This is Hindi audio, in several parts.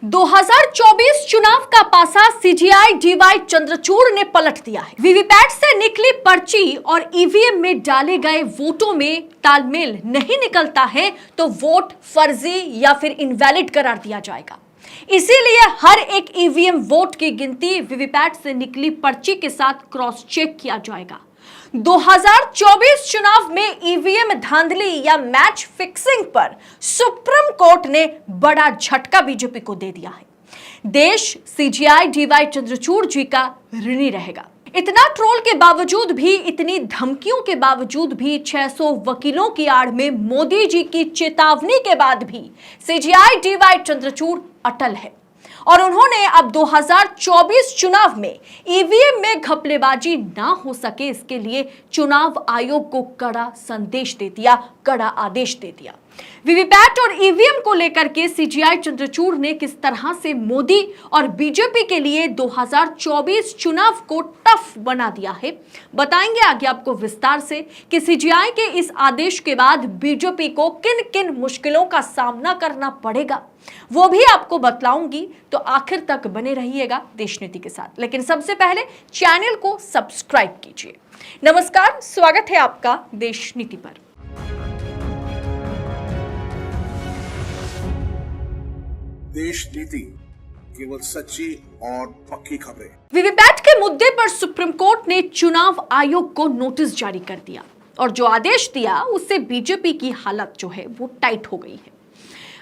2024 चुनाव का पासा सीजीआई डीवाई चंद्रचूड़ ने पलट दिया है। वीवीपैट से निकली पर्ची और ईवीएम में डाले गए वोटों में तालमेल नहीं निकलता है तो वोट फर्जी या फिर इनवैलिड करार दिया जाएगा। इसीलिए हर एक ईवीएम वोट की गिनती वीवीपैट से निकली पर्ची के साथ क्रॉस चेक किया जाएगा। 2024 चुनाव में ईवीएम धांधली या मैच फिक्सिंग पर सुप्रीम कोर्ट ने बड़ा झटका बीजेपी को दे दिया है। देश सीजीआई डीवाई चंद्रचूड़ जी का ऋणी रहेगा। इतना ट्रोल के बावजूद भी, इतनी धमकियों के बावजूद भी, 600 वकीलों की आड़ में, मोदी जी की चेतावनी के बाद भी सीजीआई डीवाई चंद्रचूड़ अटल है और उन्होंने अब 2024 चुनाव में ईवीएम में घपलेबाजी ना हो सके इसके लिए चुनाव आयोग को कड़ा संदेश दे दिया, कड़ा आदेश दे दिया। वीवीपैट और ईवीएम को लेकर के सीजीआई चंद्रचूड़ ने किस तरह से मोदी और बीजेपी के लिए 2024 चुनाव को टफ बना दिया है, बताएंगे आगे आपको विस्तार से कि सीजीआई के इस आदेश के बाद बीजेपी को किन किन मुश्किलों का सामना करना पड़ेगा वो भी आपको बतलाऊंगी। तो आखिर तक बने रहिएगा देश नीति के साथ। लेकिन सबसे पहले चैनल को सब्सक्राइब कीजिए। नमस्कार, स्वागत है आपका देश नीति पर। देश नीति, केवल सच्ची और पक्की खबरें। वीवीपैट के मुद्दे पर सुप्रीम कोर्ट ने चुनाव आयोग को नोटिस जारी कर दिया और जो आदेश दिया उससे बीजेपी की हालत जो है वो टाइट हो गई है।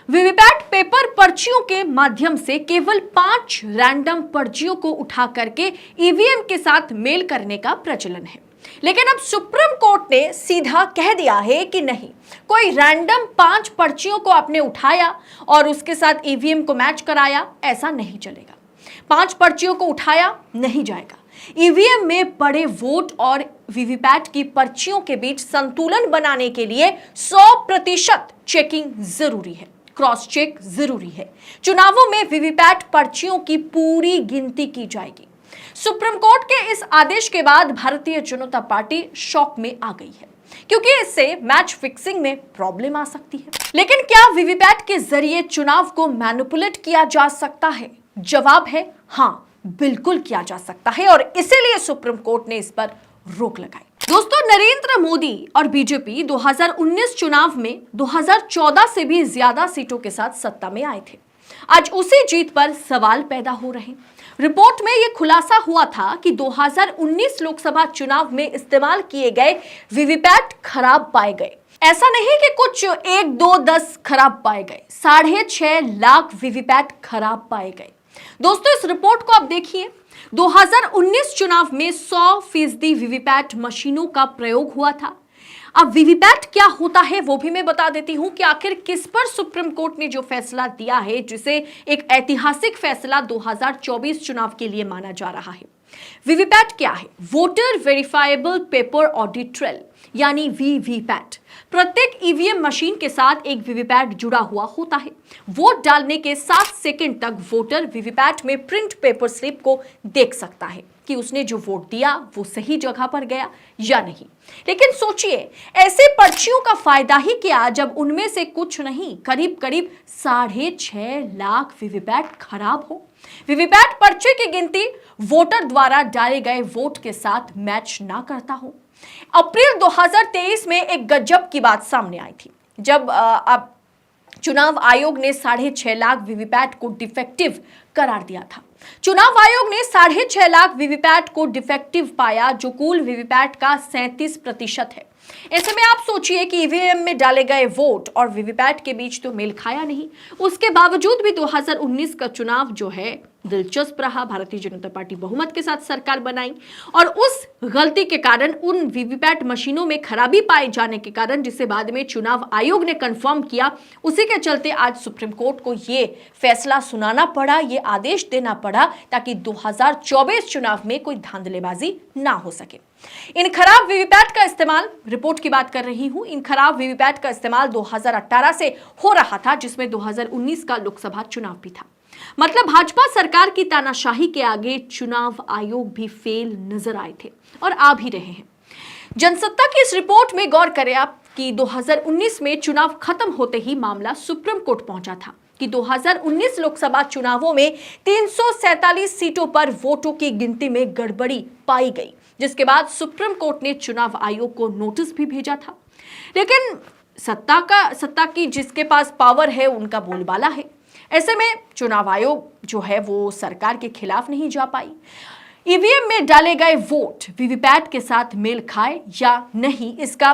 वीवीपैट पेपर पर्चियों के माध्यम से केवल 5 रैंडम पर्चियों को उठा करके ईवीएम के साथ मेल करने का प्रचलन है, लेकिन अब सुप्रीम कोर्ट ने सीधा कह दिया है कि नहीं, कोई रैंडम 5 पर्चियों को आपने उठाया और उसके साथ ईवीएम को मैच कराया, ऐसा नहीं चलेगा। 5 पर्चियों को उठाया नहीं जाएगा। ईवीएम में पड़े वोट और वीवीपैट की पर्चियों के बीच संतुलन बनाने के लिए 100% चेकिंग जरूरी है, क्रॉस चेक जरूरी है। चुनावों में वीवीपैट पर्चियों की पूरी गिनती की जाएगी। सुप्रीम कोर्ट के इस आदेश के बाद भारतीय जनता पार्टी शॉक में आ गई है, क्योंकि इससे मैच फिक्सिंग में प्रॉब्लम आ सकती है। लेकिन क्या वीवीपैट के जरिए चुनाव को मैनिपुलेट किया जा सकता है? जवाब है हाँ, बिल्कुल किया जा सकता है और इसीलिए सुप्रीम कोर्ट ने इस पर रोक लगाई। दोस्तों, नरेंद्र मोदी और बीजेपी 2019 चुनाव में 2014 से भी ज्यादा सीटों के साथ सत्ता में आए थे। आज उसी जीत पर सवाल पैदा हो रहे। रिपोर्ट में यह खुलासा हुआ था कि 2019 लोकसभा चुनाव में इस्तेमाल किए गए वीवीपैट खराब पाए गए। ऐसा नहीं कि कुछ 1, 2, 10 खराब पाए गए, 6.5 लाख वीवीपैट खराब पाए गए। दोस्तों, इस रिपोर्ट को आप देखिए। 2019 चुनाव में 100% वीवीपैट मशीनों का प्रयोग हुआ था। अब वीवीपैट क्या होता है वो भी मैं बता देती हूं कि आखिर किस पर सुप्रीम कोर्ट ने जो फैसला दिया है, जिसे एक ऐतिहासिक फैसला 2024 चुनाव के लिए माना जा रहा है। वीवीपैट क्या है? Voter verifiable paper audit trail यानी वीवीपैट। प्रत्येक ईवीएम मशीन के साथ एक वीवीपैट जुड़ा हुआ होता है। वोट डालने के 7 सेकंड तक वोटर वीवीपैट में प्रिंट पेपर स्लिप को देख सकता है कि उसने जो वोट दिया वो सही जगह पर गया या नहीं। लेकिन सोचिए, ऐसे पर्चियों का फायदा ही क्या जब उनमें से कुछ नहीं, करीब करीब 6.5 लाख वीवीपैट खराब हो। वीवीपैट पर्चे की गिनती वोटर द्वारा डाले गए वोट के साथ मैच ना करता हो। अप्रैल 2023 में एक गजब की बात सामने आई थी, जब अब चुनाव आयोग ने 6.5 लाख वीवीपैट को डिफेक्टिव करार दिया था। चुनाव आयोग ने 6.5 लाख वीवीपैट को डिफेक्टिव पाया, जो कुल वीवीपैट का 37% है। ऐसे में आप सोचिए कि ईवीएम में डाले गए वोट और वीवीपैट के बीच तो मेल खाया नहीं। उसके बावजूद भी 2019 का चुनाव जो है दिलचस्प रहा। भारतीय जनता पार्टी बहुमत के साथ सरकार बनाई और उस गलती के कारण, उन वीवीपैट मशीनों में खराबी पाए जाने के कारण, जिसे बाद में चुनाव आयोग ने कंफर्म किया, उसी के चलते आज सुप्रीम कोर्ट को ये फैसला सुनाना पड़ा, ये आदेश देना पड़ा ताकि 2024 चुनाव में कोई धांधलेबाजी ना हो सके। इन खराब वीवीपैट का इस्तेमाल, रिपोर्ट की बात कर रही हूं, इन खराब वीवीपैट का इस्तेमाल 2018 से हो रहा था, जिसमें 2019 का लोकसभा चुनाव भी था। मतलब भाजपा सरकार की तानाशाही के आगे चुनाव आयोग भी फेल नजर आए थे और आ भी रहे हैं। जनसत्ता की इस रिपोर्ट में गौर करें आप कि 2019 में चुनाव खत्म होते ही मामला सुप्रीम कोर्ट पहुंचा था, कि 2019 लोकसभा चुनावों में 347 सीटों पर वोटों की गिनती में गड़बड़ी पाई गई, जिसके बाद सुप्रीम कोर्ट ने चुनाव आयोग को नोटिस भी भेजा था। लेकिन सत्ता की जिसके पास पावर है उनका बोलबाला है। ऐसे में चुनाव आयोग जो है वो सरकार के खिलाफ नहीं जा पाई। ईवीएम में डाले गए वोट वीवीपैट के साथ मेल खाए या नहीं, इसका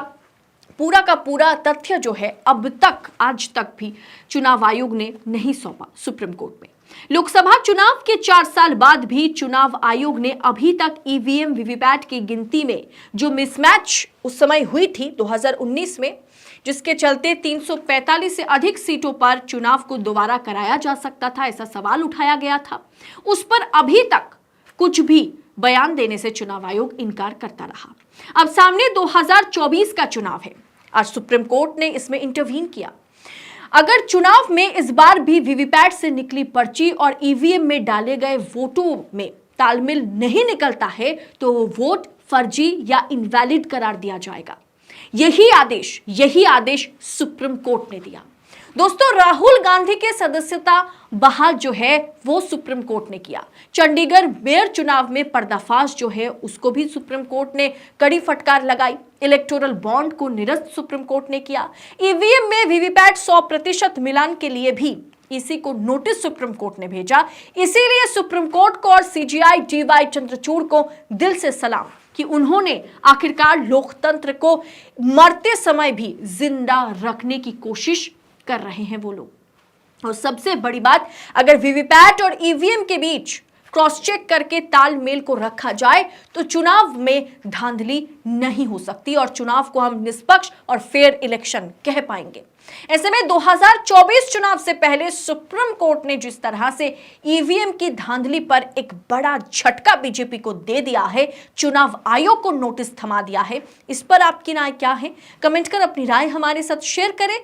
पूरा का पूरा तथ्य जो है अब तक आज तक भी चुनाव आयोग ने नहीं सौंपा सुप्रीम कोर्ट में। लोकसभा चुनाव के 4 साल बाद भी चुनाव आयोग ने अभी तक ईवीएम वीवीपैट की गिनती में जो मिसमैच उस समय हुई थी 2019 में, जिसके चलते 345 से अधिक सीटों पर चुनाव को दोबारा कराया जा सकता था, ऐसा सवाल उठाया गया था, उस पर अभी तक कुछ भी बयान देने से चुनाव आयोग इनकार करता रहा। अब सामने 2024 का चुनाव है और सुप्रीम कोर्ट ने इसमें इंटरवीन किया। अगर चुनाव में इस बार भी वीवीपैट से निकली पर्ची और ईवीएम में डाले गए वोटों में तालमेल नहीं निकलता है तो वो वोट फर्जी या इनवैलिड करार दिया जाएगा। यही आदेश सुप्रीम कोर्ट ने दिया। दोस्तों, राहुल गांधी के सदस्यता बहाल जो है वो सुप्रीम कोर्ट ने किया। चंडीगढ़ मेयर चुनाव में पर्दाफाश जो है उसको भी सुप्रीम कोर्ट ने कड़ी फटकार लगाई। इलेक्टोरल बॉन्ड को निरस्त सुप्रीम कोर्ट ने किया। ईवीएम में वीवीपैट 100% मिलान के लिए भी इसी को नोटिस सुप्रीम कोर्ट ने भेजा। इसीलिए सुप्रीम कोर्ट को और सीजेआई डीवाई चंद्रचूड़ को दिल से सलाम कि उन्होंने आखिरकार लोकतंत्र को मरते समय भी जिंदा रखने की कोशिश कर रहे हैं वो लोग। और सबसे बड़ी बात, अगर वीवीपैट और ईवीएम के बीच क्रॉस चेक करके तालमेल को रखा जाए तो चुनाव में धांधली नहीं हो सकती और चुनाव को हम निष्पक्ष और फेयर इलेक्शन कह पाएंगे। ऐसे में 2024 चुनाव से पहले सुप्रीम कोर्ट ने जिस तरह से ईवीएम की धांधली पर एक बड़ा झटका बीजेपी को दे दिया है, चुनाव आयोग को नोटिस थमा दिया है, इस पर आपकी राय क्या है? कमेंट कर अपनी राय हमारे साथ शेयर करें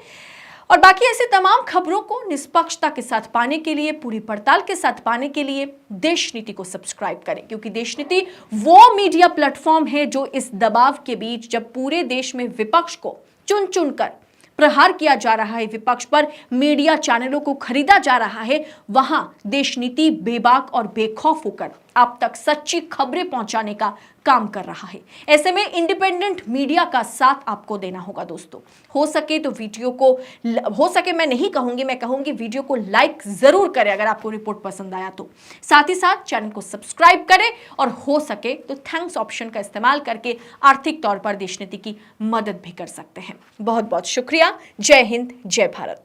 और बाकी ऐसी तमाम खबरों को निष्पक्षता के साथ पाने के लिए, पूरी पड़ताल के साथ पाने के लिए देश नीति को सब्सक्राइब करें, क्योंकि देश नीति वो मीडिया प्लेटफॉर्म है जो इस दबाव के बीच, जब पूरे देश में विपक्ष को चुन चुन कर प्रहार किया जा रहा है, विपक्ष पर मीडिया चैनलों को खरीदा जा रहा है, वहां देश नीति बेबाक और बेखौफ होकर आप तक सच्ची खबरें पहुंचाने का काम कर रहा है। ऐसे में इंडिपेंडेंट मीडिया का साथ आपको देना होगा दोस्तों। हो सके तो वीडियो को, हो सके मैं नहीं कहूंगी, मैं कहूंगी वीडियो को लाइक जरूर करें अगर आपको रिपोर्ट पसंद आया तो। साथ ही साथ चैनल को सब्सक्राइब करें और हो सके तो थैंक्स ऑप्शन का इस्तेमाल करके आर्थिक तौर पर देश नीति की मदद भी कर सकते हैं। बहुत बहुत शुक्रिया। जय हिंद, जय भारत।